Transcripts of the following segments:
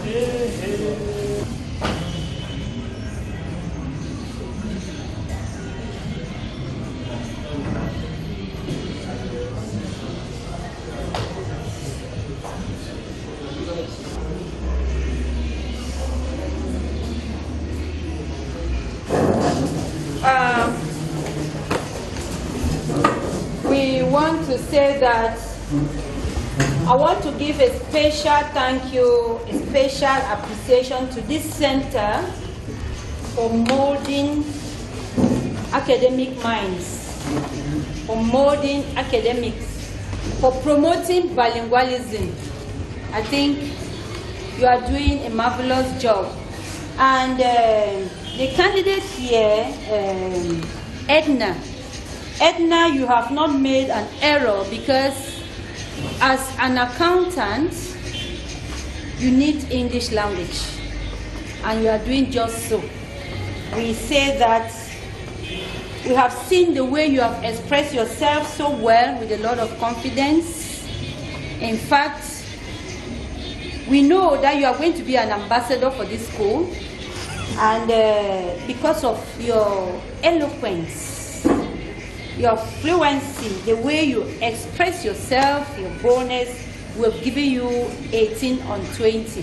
We want to say that I want to give a special thank you, a special appreciation to this center for molding academic minds, for molding academics, for promoting bilingualism. I think you are doing a marvelous job. And the candidate here, Edna, you have not made an error, because as an accountant, you need English language, and you are doing just so. We say that we have seen the way you have expressed yourself so well with a lot of confidence. In fact, we know that you are going to be an ambassador for this school, and because of your eloquence, your fluency, the way you express yourself, your boldness, we have given you 18 on 20.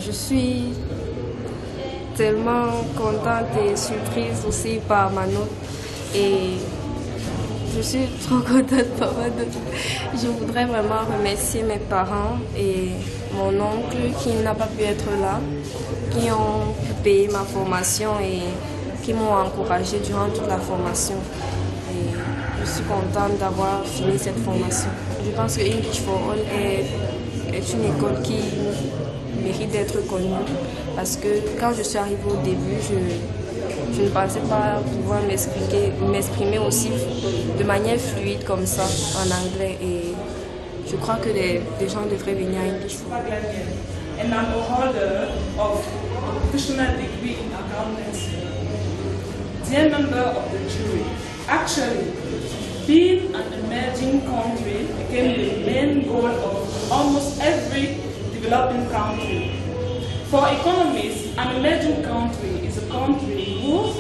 Je suis tellement contente et surprise aussi par ma note, et je suis trop contente par ma note. Je voudrais vraiment remercier mes parents et mon oncle qui n'a pas pu être là, qui ont payé ma formation et qui m'ont encouragée durant toute la formation. Et je suis contente d'avoir fini cette formation. Je pense que English for All est une école qui mérite d'être connue, parce que quand je suis arrivée au début, je ne pensais pas pouvoir m'exprimer aussi de manière fluide comme ça en anglais, et je crois que les gens devraient venir à English for All. And I'm a holder of a professional degree in accountancy. Dear member of the jury, actually, being an emerging country became the main goal of almost every developing country. For economists, an emerging country is a country whose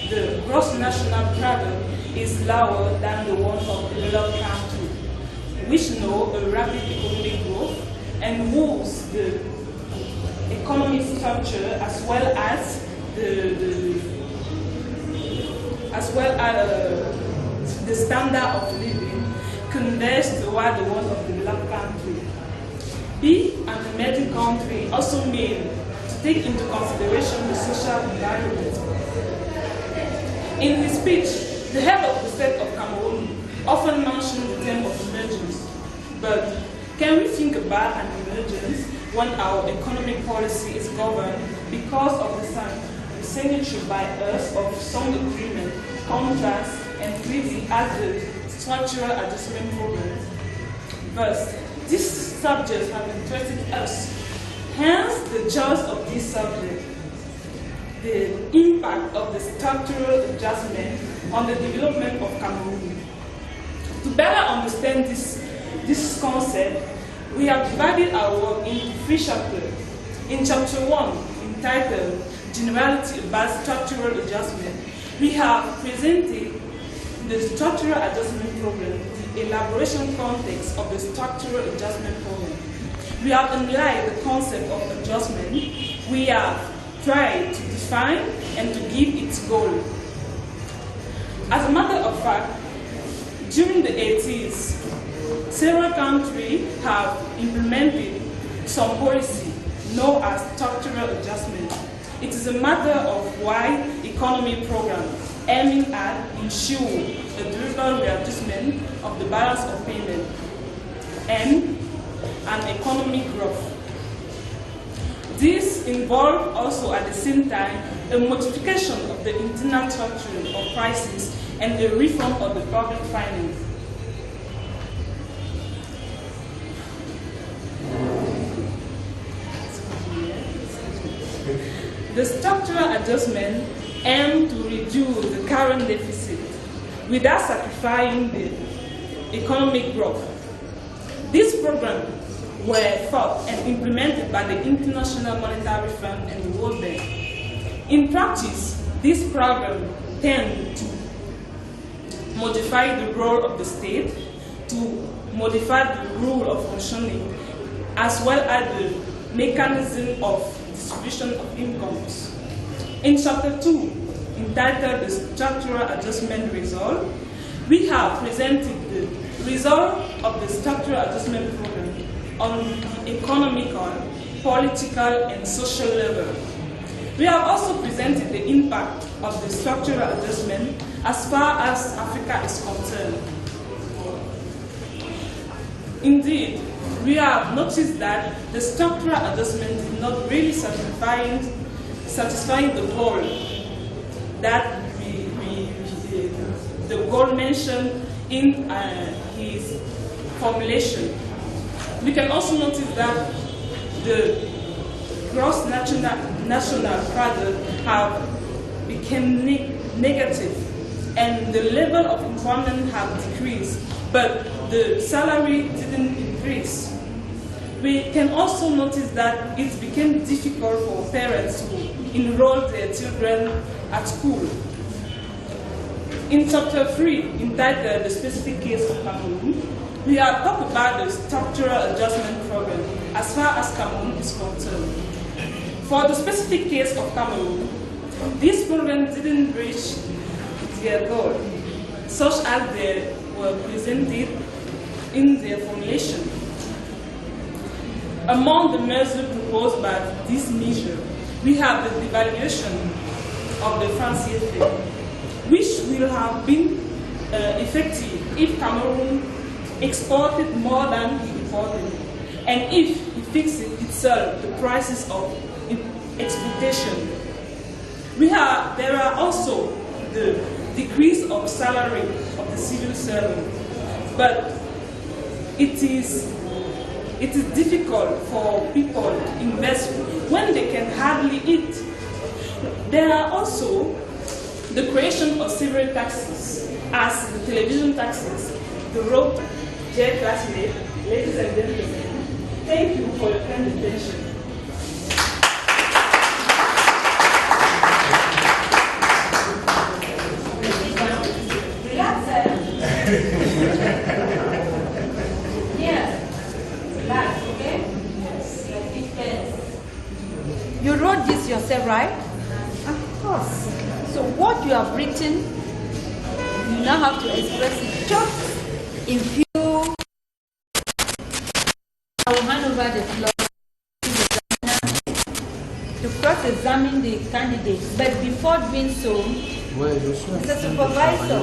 the gross national product is lower than the one of developed countries, which know a rapid economic growth and whose the economic structure as well as the standard of living converge toward the one of developed countries. Be an emerging country also means to take into consideration the social environment. In his speech, the head of the state of Cameroon often mentioned the term of emergence. But can we think about an emergence when our economic policy is governed because of the signature by us of some agreement, contracts, and treaty as the structural adjustment program? First, these subjects have interested us. Hence, the choice of this subject, the impact of the structural adjustment on the development of Cameroon. To better understand this concept, we have divided our work into 3 chapters. In chapter 1, entitled Generality about Structural Adjustment, we have presented the structural adjustment program, the elaboration context of the structural adjustment program. We have analyzed the concept of adjustment. We have tried to define and to give its goal. As a matter of fact, during the 80s, several countries have implemented some policy known as structural adjustment. It is a matter of wide economy program aiming at ensuring a durable readjustment of the balance of payment and an economic growth. This involved also at the same time a modification of the internal structure of prices and a reform of the public finance. The structural adjustment aimed to reduce the current deficit without sacrificing the economic growth. These programs were thought and implemented by the International Monetary Fund and the World Bank. In practice, these programs tend to modify the role of the state, to modify the rule of functioning, as well as the mechanism of distribution of incomes. In Chapter 2, entitled The Structural Adjustment Result, we have presented the result of the Structural Adjustment Program on the economical, political, and social level. We have also presented the impact of the structural adjustment as far as Africa is concerned. Indeed, we have noticed that the structural adjustment is not really satisfying the goal that the goal mentioned in his formulation. We can also notice that the gross national product have become negative, and the level of employment have decreased, but the salary didn't increase. We can also notice that it became difficult for parents to enroll their children at school. In Chapter 3, entitled The Specific Case of Cameroon, we have talked about the structural adjustment program as far as Cameroon is concerned. For the specific case of Cameroon, this program didn't reach their goal, such as they were presented in their formulation. Among the measures proposed by this measure, we have the devaluation of the franc CFA, which will have been effective if Cameroon exported more than he imported, and if he fixed itself the prices of exportation. There are also the decrease of salary of the civil servant, but it is difficult for people to invest when they can hardly eat. There are also the creation of several taxes, as the television taxes, the road. Dear classmates, ladies and gentlemen, thank you for your kind attention. Relax, yeah, relax, okay? You wrote this yourself, right? Of course. So what you have written, you now have to express it just in few. I will hand over the floor to cross-examine the candidates. But before doing so, Mr. Supervisor,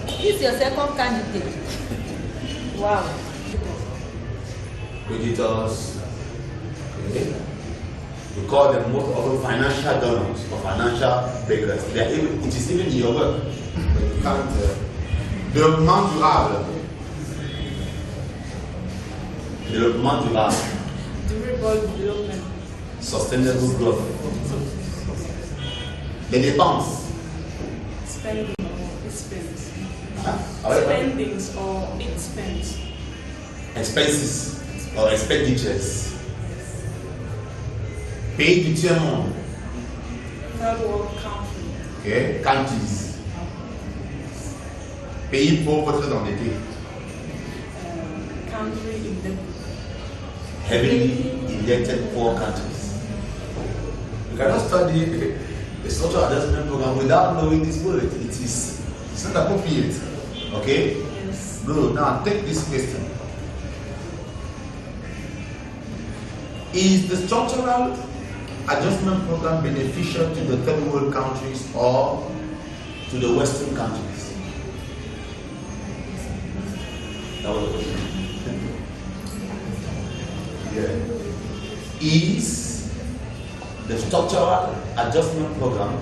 this is your second candidate. Wow. Editors, okay. We call them most often financial donors or financial bakers. It is even in your work, but you can't. Développement durable. Développement durable. Durable development. Sustainable growth. Les dépenses. Spending or expense. Spendings or expense. Expenses or expenditures. Pays du tiers-monde. Third world country. Okay, countries. Pays pauvres très endettés. Country indebted. Heavily indebted poor countries. You cannot study the social adjustment program without knowing this word. It's not appropriate. Okay? Yes. Good. Now take this question. Is the structural adjustment program beneficial to the third world countries or to the Western countries? That was the question. Yeah. Is the structural adjustment program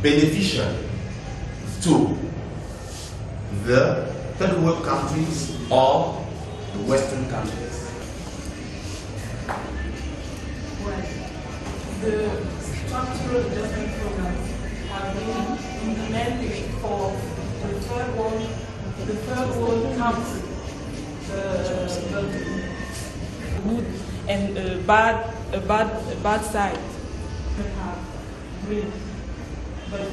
beneficial to the third world countries or the Western countries? Well, the structural adjustment programs have been implemented for the third world country. Good and a bad side have green, but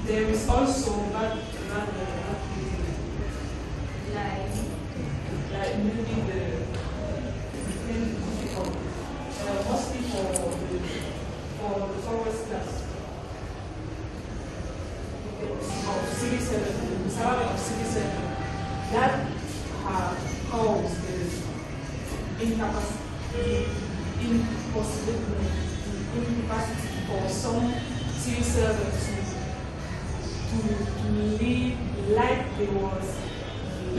there is also bad like maybe the difficult, mostly for the foresters of city center, the salary of city center that have caused the incapacity for some civil servants to live like they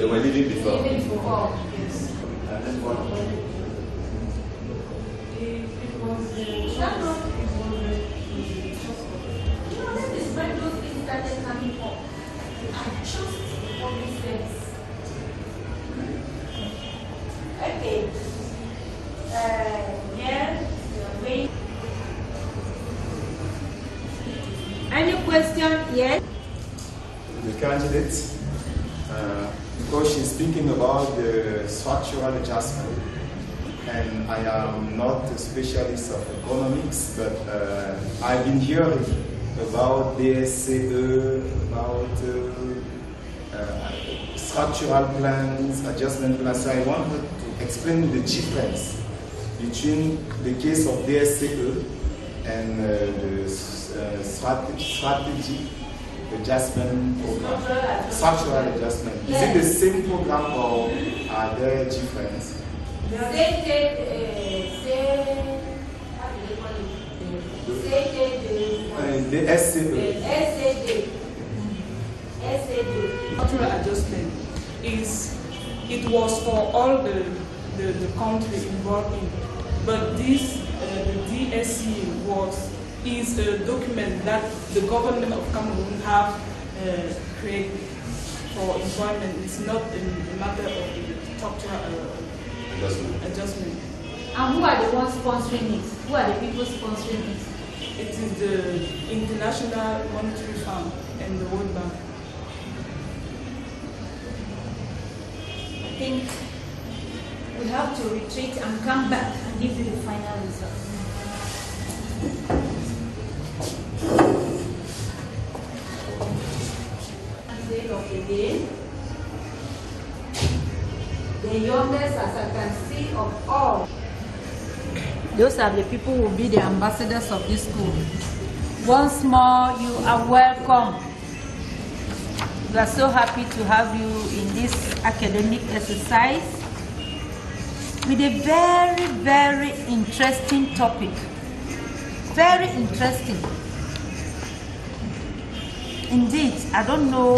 were living before. Yes. That is when those things started coming up. I just common sense. Okay. Wait. Any question? Yes. The candidate, because she's speaking about the structural adjustment, and I am not a specialist of economics, but I've been hearing about DSCE, about structural plans, adjustment plans. So I wanted to explain the difference between the case of DSCE and the strategy adjustment program. Structural adjustment. Is it the same program or are there differences? The SCE. Structural adjustment it was for all the country involved in, but this the DSCE is a document that the government of Cameroon have created for employment. It's not a matter of structural adjustment. And who are the ones sponsoring it? Who are the people sponsoring it? It is the International Monetary Fund and the World Bank. I think we have to retreat and come back and give you the final result. At the end of the day, the youngest, as I can see, of all, those are the people who will be the ambassadors of this school. Once more, you are welcome. We are so happy to have you in this academic exercise with a very, very interesting topic. Very interesting. Indeed, I don't know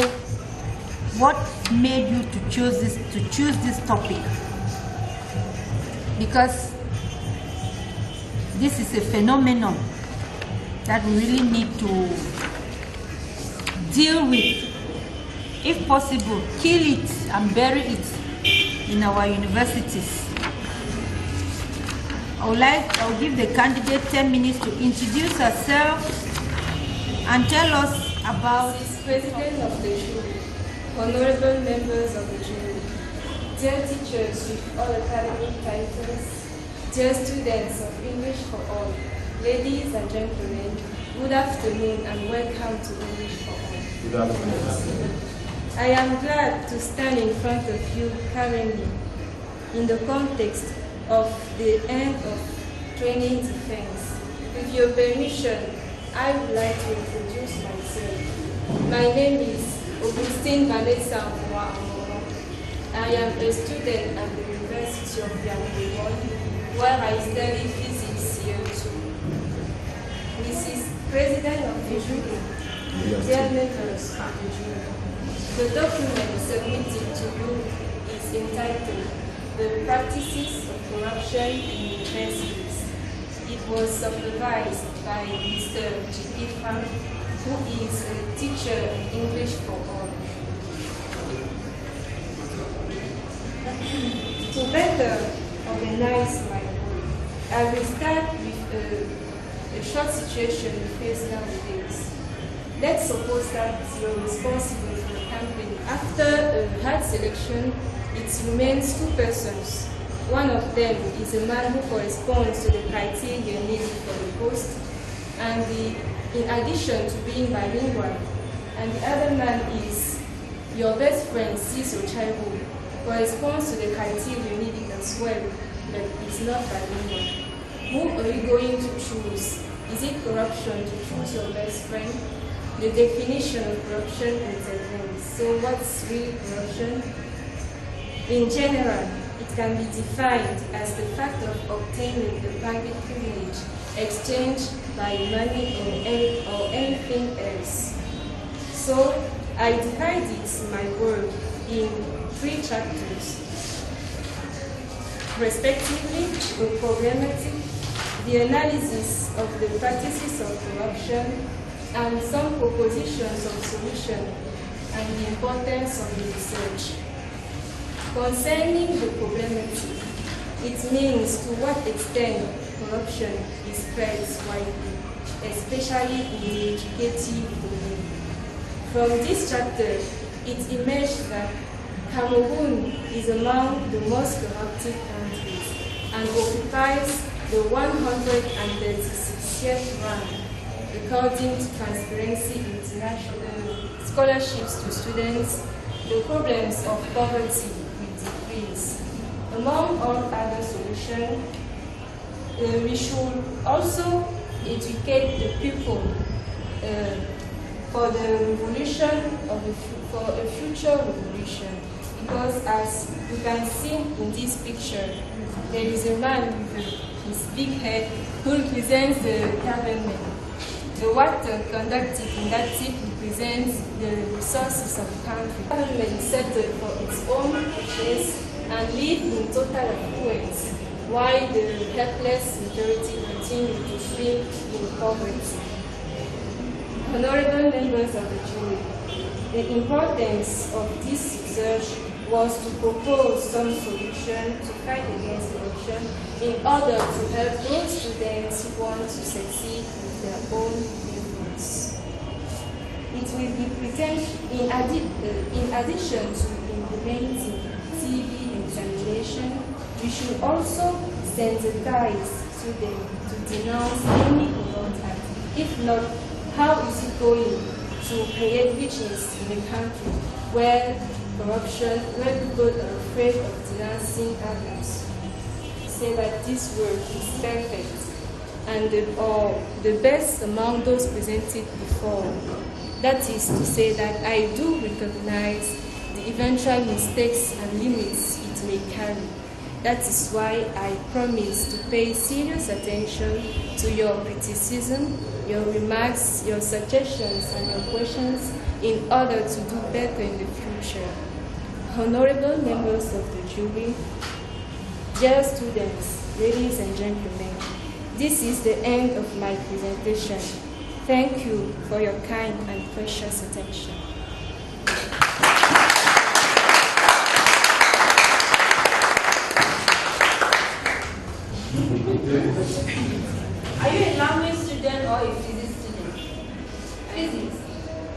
what made you to choose this topic, because this is a phenomenon that we really need to deal with. If possible, kill it and bury it in our universities. I'll give the candidate 10 minutes to introduce herself and tell us about. President of the jury, honorable members of the jury, dear teachers with all academic titles, dear students of English for All, ladies and gentlemen, good afternoon and welcome to English for All. Good afternoon. I am glad to stand in front of you currently in the context of the end of training defense. With your permission, I would like to introduce myself. My name is Augustine Vanessa Mwa. I am a student at the University of Yaoundé, where I study physics here too. Mrs. President of the jury, dear members of the jury, the document submitted to you is entitled The Practices of Corruption in Universities. It was supervised by Mr. G.P. Frank, who is a teacher in English for all. To better organize my work, I will start with a short situation we face nowadays. Let's suppose that you're responsible for a company. After a hard selection, it remains two persons. One of them is a man who corresponds to the criteria needed for the post, and in addition to being bilingual. And the other man is your best friend since your childhood, corresponds to the criteria needed as well, but is not bilingual. Who are you going to choose? Is it corruption to choose your best friend? The definition of corruption intervenes. So what's really corruption? In general, it can be defined as the fact of obtaining a private privilege exchanged by money or anything else. So I divided my work in 3 chapters, respectively the problematic, the analysis of the practices of corruption, and some propositions of solution, and the importance of the research. Concerning the problematic, it means to what extent corruption is spread widely, especially in the educative domain. From this chapter, it emerged that Cameroon is among the most corrupted countries and occupies the 136th rank according to Transparency International scholarships to students. The problems of poverty will decrease. Among all other solutions, we should also educate the people for the revolution for a future revolution. Because as you can see in this picture, there is a man with his big head who represents the government. The water conducted in that tip represents the resources of the country. The government settled for its own purchase and live in total affluence, while the helpless majority continue to swim in poverty. Honorable members of the jury, the importance of this research was to propose some solution to fight against corruption in order to help those students who want to succeed with their own efforts. It will be presented in addition to implementing TV examination, we should also sensitize students to denounce any corrupt act. If not, how is it going to create richness in a country where people are afraid of denouncing others? Say that this work is perfect and the best among those presented before. That is to say that I do recognize the eventual mistakes and limits it may carry. That is why I promise to pay serious attention to your criticism, your remarks, your suggestions, and your questions in order to do better in the future. Honorable members of the jury, dear students, ladies and gentlemen, this is the end of my presentation. Thank you for your kind and precious attention. Are you a language student or a physics student? Physics.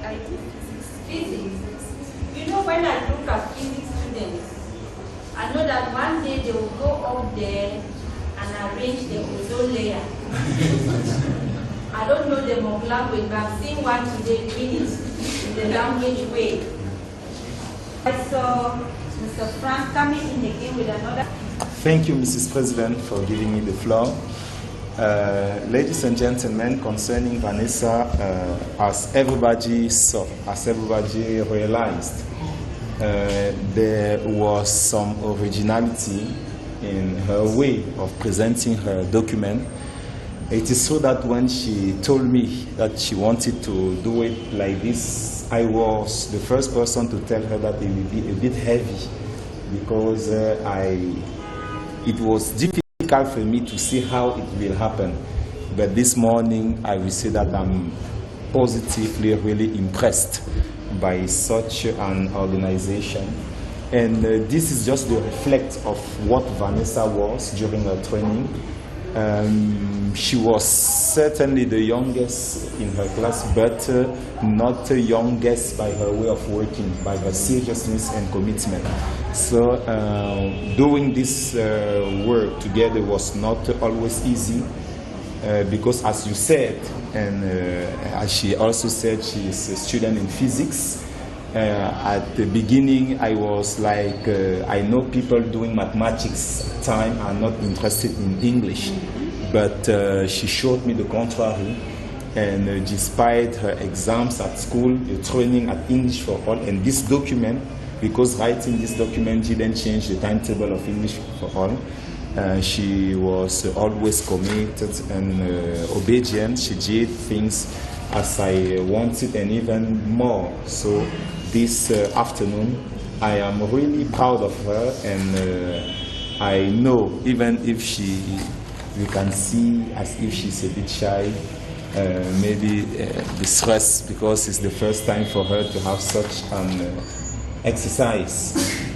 I do physics. Physics. You know, when I look at physics students, I know that one day they will go up there and arrange the ozone layer. I don't know the Hmong language, but I've seen one today doing it in the language way. I saw Mr. Frank coming in again with another. Thank you, Mrs. President, for giving me the floor. Ladies and gentlemen, concerning Vanessa, as everybody saw, as everybody realized, there was some originality in her way of presenting her document. It is so that when she told me that she wanted to do it like this, I was the first person to tell her that it would be a bit heavy because it was difficult for me to see how it will happen. But this morning, I will say that I'm positively really impressed by such an organization. And this is just the reflect of what Vanessa was during her training. She was certainly the youngest in her class, but not the youngest by her way of working, by her seriousness and commitment. So doing this work together was not always easy, because as you said, and as she also said, she is a student in physics. At the beginning, I was like, I know people doing mathematics time are not interested in English, but she showed me the contrary. And despite her exams at school, the training at English for All, and this document, because writing this document didn't change the timetable of English for All, she was always committed and obedient. She did things as I wanted and even more. So this afternoon, I am really proud of her, and I know even if you can see as if she's a bit shy, maybe distressed because it's the first time for her to have such an exercise,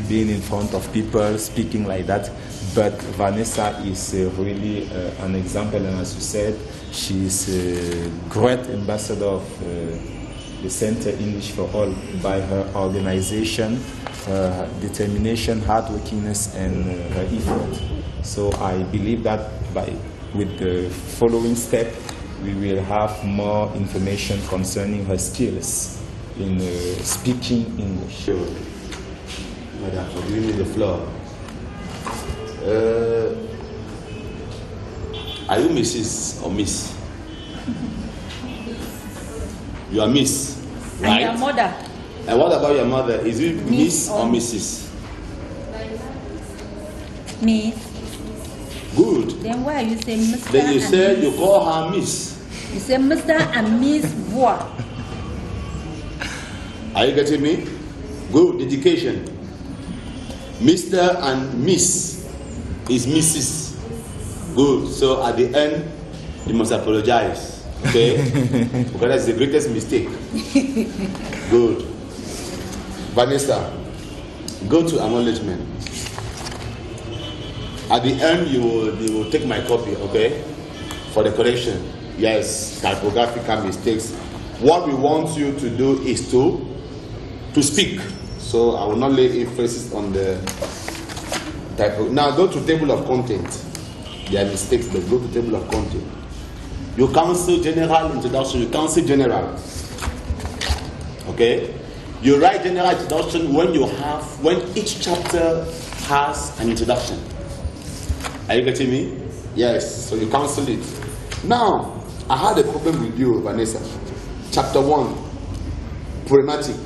being in front of people, speaking like that. But Vanessa is really an example, and as you said, she is a great ambassador of the Center English for All by her organization, her determination, hardworkiness, and her effort. So I believe that with the following step, we will have more information concerning her skills in speaking English. Madam, for giving me the floor. Are you Mrs. or Miss? You are Miss, right? And your mother? And what about your mother? Is it Miss or Mrs.? Miss. Good. Then why you say Mr. Then you and said Miss? you call her Miss. You say Mr. and Miss what? Are you getting me? Good. Dedication. Mr. and Miss is Mrs. Good. So at the end, you must apologize. Okay? Because that's the greatest mistake. Good. Vanessa, go to acknowledgement. At the end, you will take my copy, okay? For the correction. Yes, typographical mistakes. What we want you to do is to speak. So I will not lay emphasis on the typo. Now go to table of content. There are mistakes, but go to table of content. You cancel general introduction, you cancel general. Okay? You write general introduction when each chapter has an introduction. Are you getting me? Yes, so you cancel it. Now, I had a problem with you, Vanessa. Chapter 1, problematic.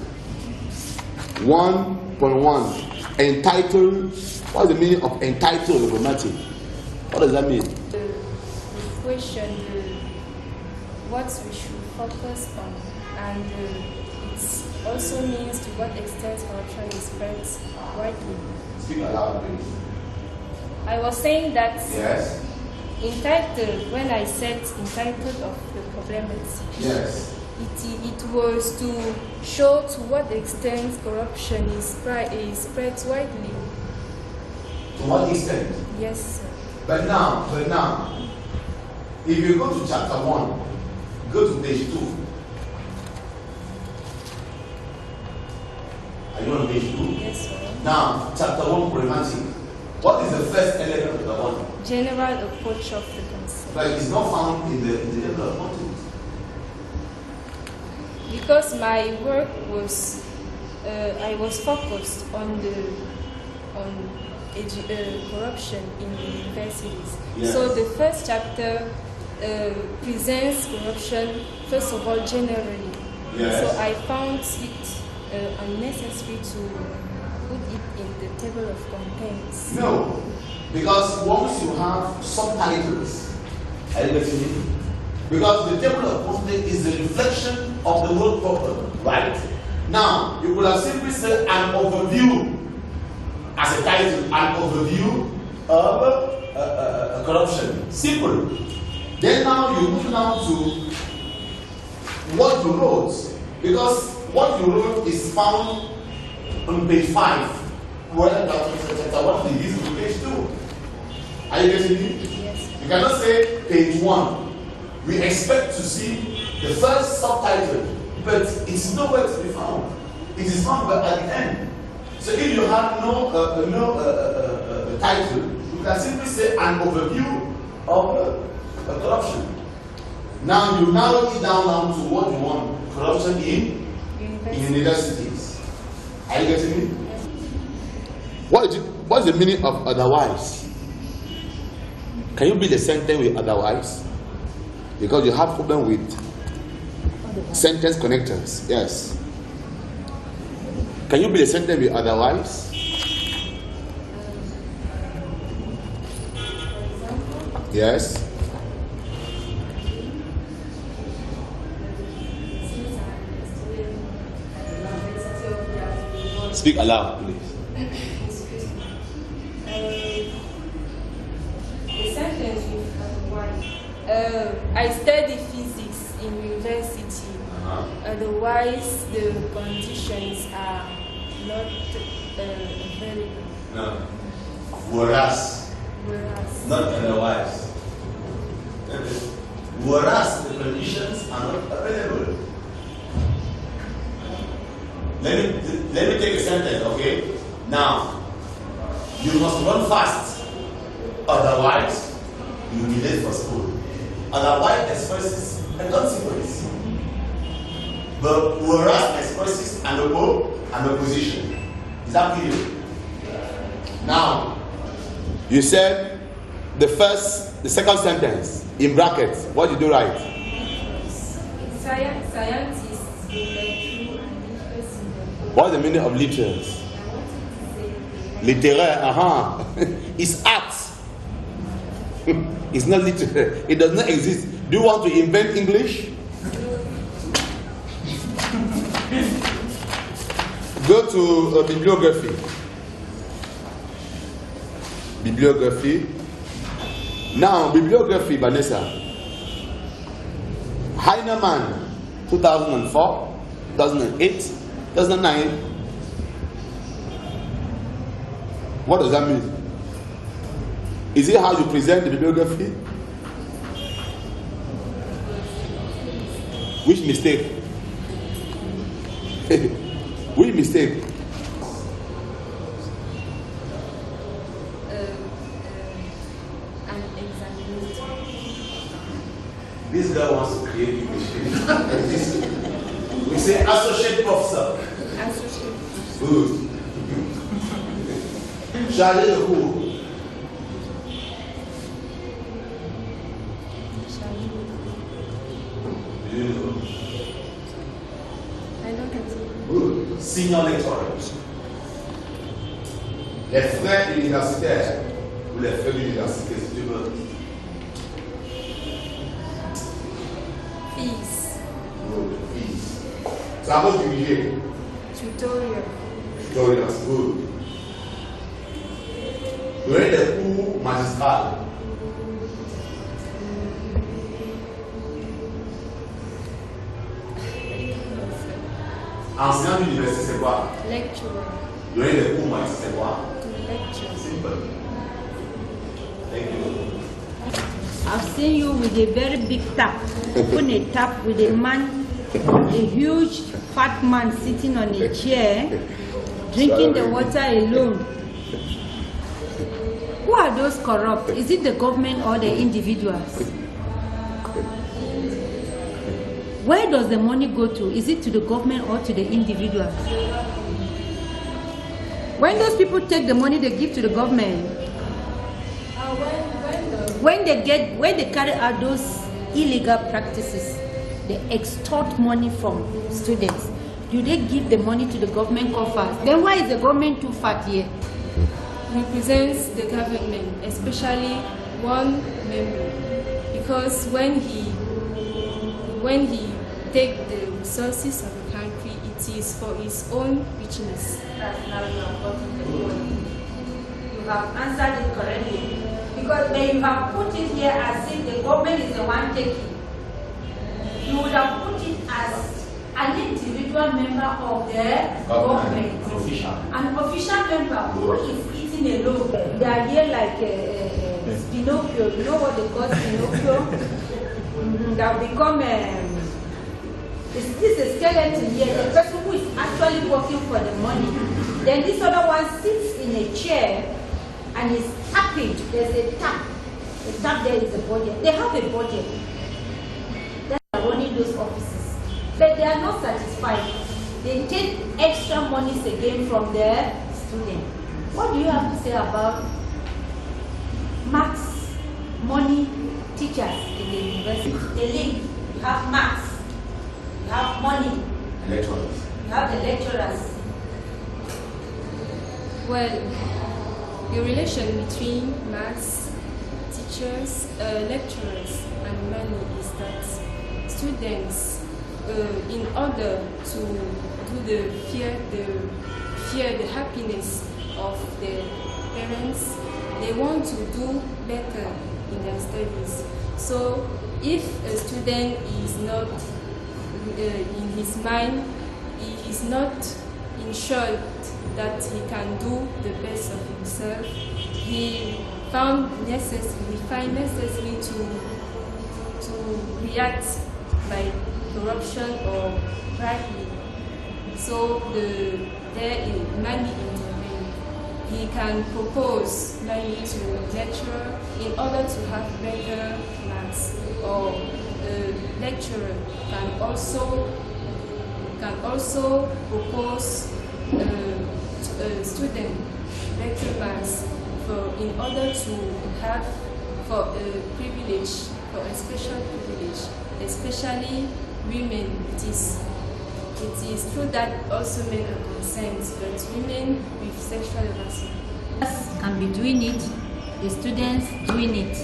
1.1, entitled. What's the meaning of entitled or problematic? What does that mean? The question, what we should focus on, and it also means to what extent corruption is spread widely. Speak aloud, please. I was saying that Yes. entitled, when I said entitled of the problematic, Yes. it was to show to what extent corruption is spread widely. To what extent? Yes, sir. But now, if you go to chapter 1, go to page 2. Are you on page 2? Yes, sir. Now, chapter 1, problematic. What is the first element of the one? General approach of the concern. But it's not found in the table of contents. Because my work was, I was focused on corruption in the universities. Yes. So the first chapter presents corruption, first of all, generally. Yes. So I found it unnecessary to put it in the table of contents. No, because once you have subtitles, are you getting me? Because the table of contents is the reflection of the whole problem, right? Now, you could have simply said an overview as a title, an overview of corruption. Simple. Then now you move now to what you wrote, because what you wrote is found on page 5, where chapter 1 is used to page 2. Are you getting me? Yes. You cannot say page 1. We expect to see the first subtitle, but it's nowhere to be found. It is found at the end. So if you have no title, you can simply say an overview of corruption. Now you narrow it down to what you want: corruption in universities. Are you getting me? What is the meaning of otherwise? Can you build a sentence with otherwise? Because you have problem with sentence connectors. Yes. Can you build a sentence with otherwise? Yes. Speak aloud, please. The sentence with otherwise. I study physics in university. Otherwise, the conditions are not available. No. Whereas. Not otherwise. Whereas the conditions are not available. Let me take a sentence, okay? Now, you must run fast. Otherwise, you will be late for school. Otherwise expresses a consequence. But whereas expresses an opposition. Is that clear? Now, you said the second sentence in brackets. What did you write? Science is what is the meaning of literals? Literaire, It's art. It's not literary. It does not exist. Do you want to invent English? Go to bibliography. Bibliography. Now, bibliography, Vanessa. Heinemann, 2004, 2008, 2009. What does that mean? Is it how you present the bibliography? Which mistake? Which mistake? An examination. This guy wants to create English. We say associate professor. Associate. Good. Charlie the who? I don't think so. Good. Senior lecturer. Les frères universitaires ou les frères d'université, si tu veux. Fees. Good. Fees. Ça va diriger. Tutorial. Tutorials. Good. Donner des cours magistrales. Enseignant d'université, c'est quoi? Lecturer. Donner des cours magistrales, c'est quoi? To lecture. Simple. Thank you. I've seen you with a very big tap. Open a tap with a man, a huge fat man sitting on a chair, drinking the water alone. Who are those corrupt? Is it the government or the individuals? Where does the money go to? Is it to the government or to the individuals? When those people take the money they give to the government, when they carry out those illegal practices, they extort money from students. Do they give the money to the government coffers? Then why is the government too fat here? Represents the government, especially one member, because when he take the resources of the country, it is for his own richness. That's now you have gotten the point. You have answered it correctly. Because when you have put it here as if the government is the one taking, you would have put it as an individual member of the government. An official member who is eating alone. They are here like Pinocchio. You know what they call Pinocchio? That become this is a skeleton here, the person who is actually working for the money. Then this other one sits in a chair and is tapping. There's a tap. The tap there is a budget. They have a budget. They are running those offices. But they are not satisfied. They take extra monies again from their students. What do you have to say about maths, money, teachers in the university? The link, you have maths, you have money, Lecturers. you have the lecturers. Well, the relation between maths, teachers, lecturers, and money is that students, in order to do the happiness of their parents, they want to do better in their studies. So, if a student is not in his mind, he is not ensured that he can do the best of himself, he find necessary to react by corruption or bribery. So there is money intervened. He can propose money to a lecturer in order to have better maths, or a lecturer can also propose a student better maths in order to have for a privilege, for a special privilege, especially women. It is true that also men are concerned, but women with sexual harassment Can be doing it, the students doing it.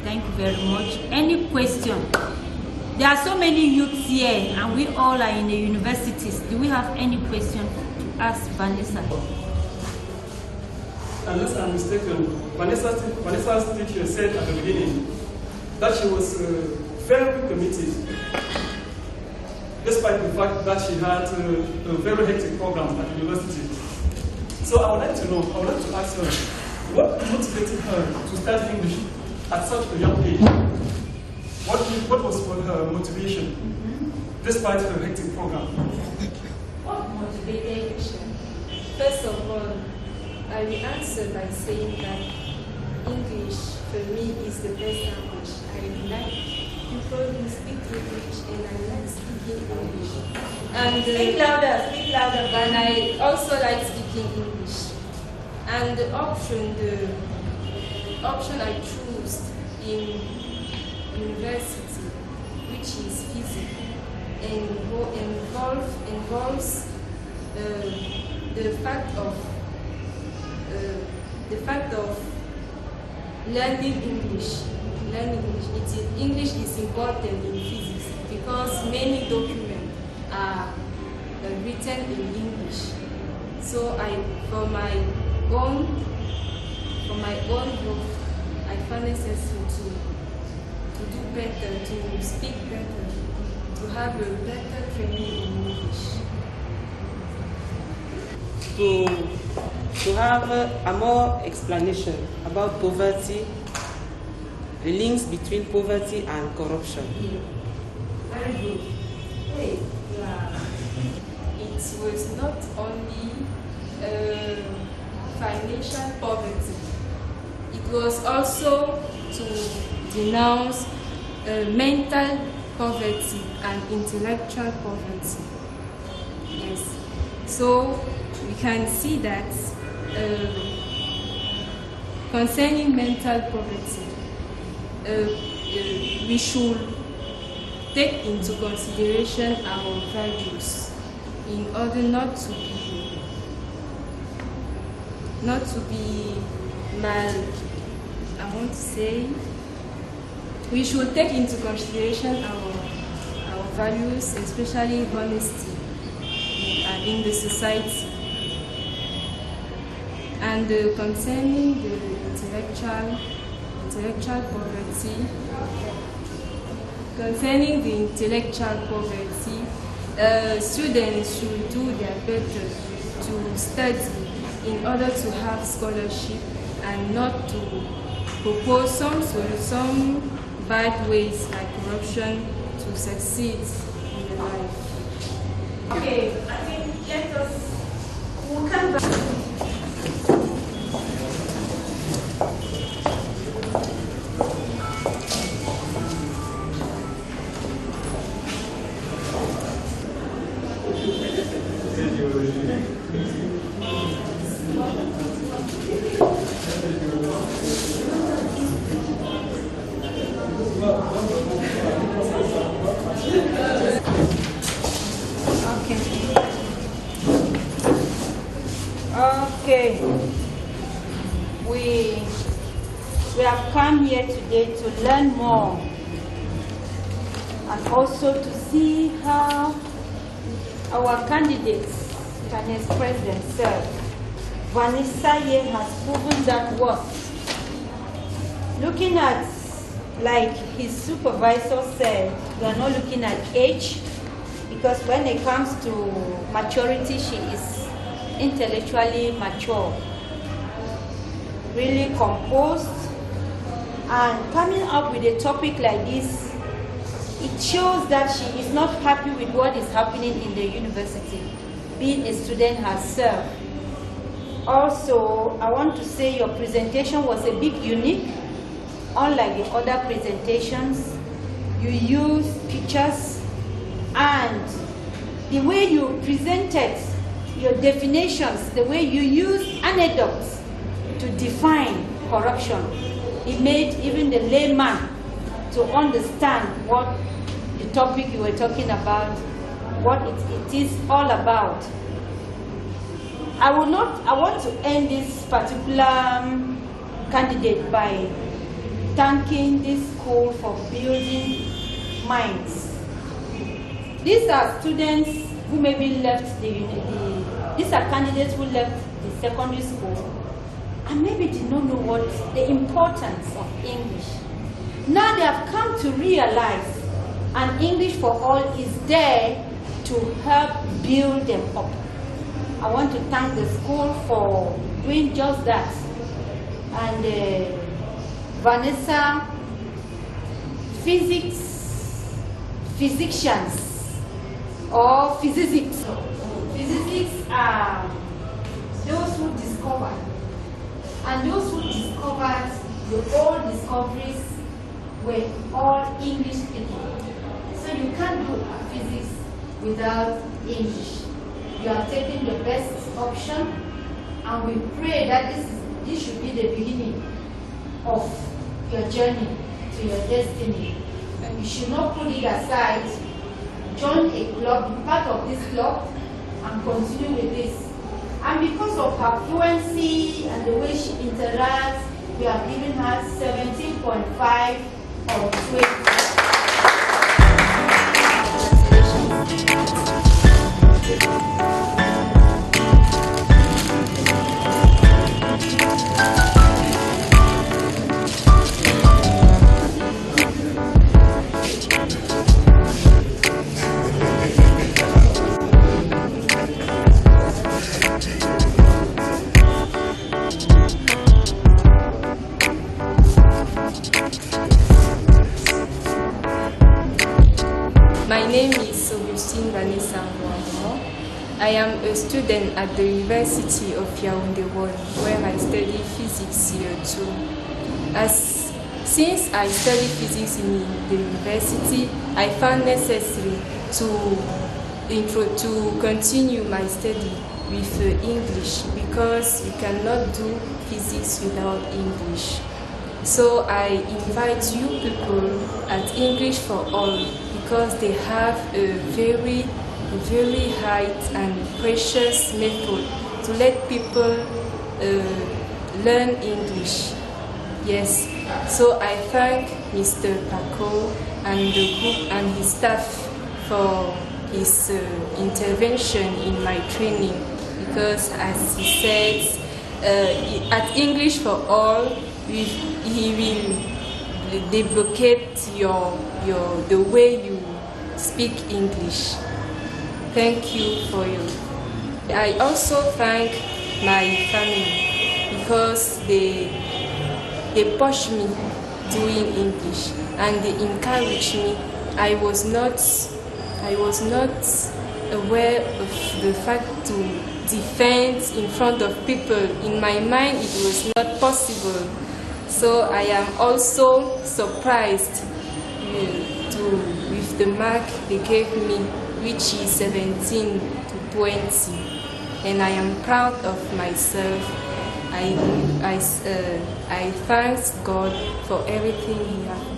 Thank you very much. Any question? There are so many youths here and we all are in the universities. Do we have any question to ask Vanessa? Unless I'm mistaken, Vanessa's teacher said at the beginning that she was very committed, despite the fact that she had a very hectic program at the university. So I would like to ask her, what motivated her to study English at such a young age? What was for her motivation, despite her hectic program? What motivated her? First of all, I will answer by saying that English for me is the best language. I like people who speak English and I like speaking English. And Speak louder, speak louder. And I also like speaking English. And the option I chose in university, which is physics, involves the fact of learning English. English is important in physics because many documents are written in English. So for my own growth, I find necessary to do better, to speak better, to have a better training in English. To have a more explanation about poverty, the links between poverty and corruption. Very good. It was not only financial poverty, it was also to denounce mental poverty and intellectual poverty. Yes. So we can see that concerning mental poverty, we should take into consideration our values in order not to be I want to say we should take into consideration our values, especially honesty in the society. And concerning the intellectual poverty, concerning the intellectual poverty, students should do their better to study in order to have scholarship and not to propose some bad ways like corruption to succeed in their life. Okay, I think we'll come back. Okay, we have come here today to learn more and also to see how our candidates can express themselves. Vanessa here has proven that what? Looking at, like his supervisor said, we are not looking at age, because when it comes to maturity, she is intellectually mature, really composed, and coming up with a topic like this, it shows that she is not happy with what is happening in the university, being a student herself. Also, I want to say your presentation was a bit unique. Unlike the other presentations, you used pictures, and the way you presented your definitions, the way you use anecdotes to define corruption, it made even the layman to understand what the topic you were talking about, what it is all about. I want to end this particular candidate by thanking this school for building minds. These are students who maybe left these are candidates who left the secondary school and maybe did not know what the importance of English. Now they have come to realize an English for all is there to help build them up. I want to thank the school for doing just that. And Vanessa, physicians or physicists. Physicists are those who discover, and those who discovered the old discoveries were all English speaking. So you can't do physics without English. You are taking the best option, and we pray that this should be the beginning of your journey to your destiny. You should not put it aside. Join a club, be part of this club, and continue with this. And because of her fluency and the way she interacts, we have given her 17.5 or 20. I am a student at the University of Yaoundé, where I study physics here too. Since I study physics in the university, I found necessary to continue my study with English, because we cannot do physics without English. So I invite you people at English for All, because they have a very high and precious method to let people learn English. Yes, so I thank Mr. Paco and the group and his staff for his intervention in my training, because as he says, at English for All, he will develop the way you speak English. Thank you for you. I also thank my family because they push me doing English and they encourage me. I was not aware of the fact to defend in front of people. In my mind, it was not possible. So I am also surprised with the mark they gave me, which is 17 to 20, and I am proud of myself. I thank God for everything He has done.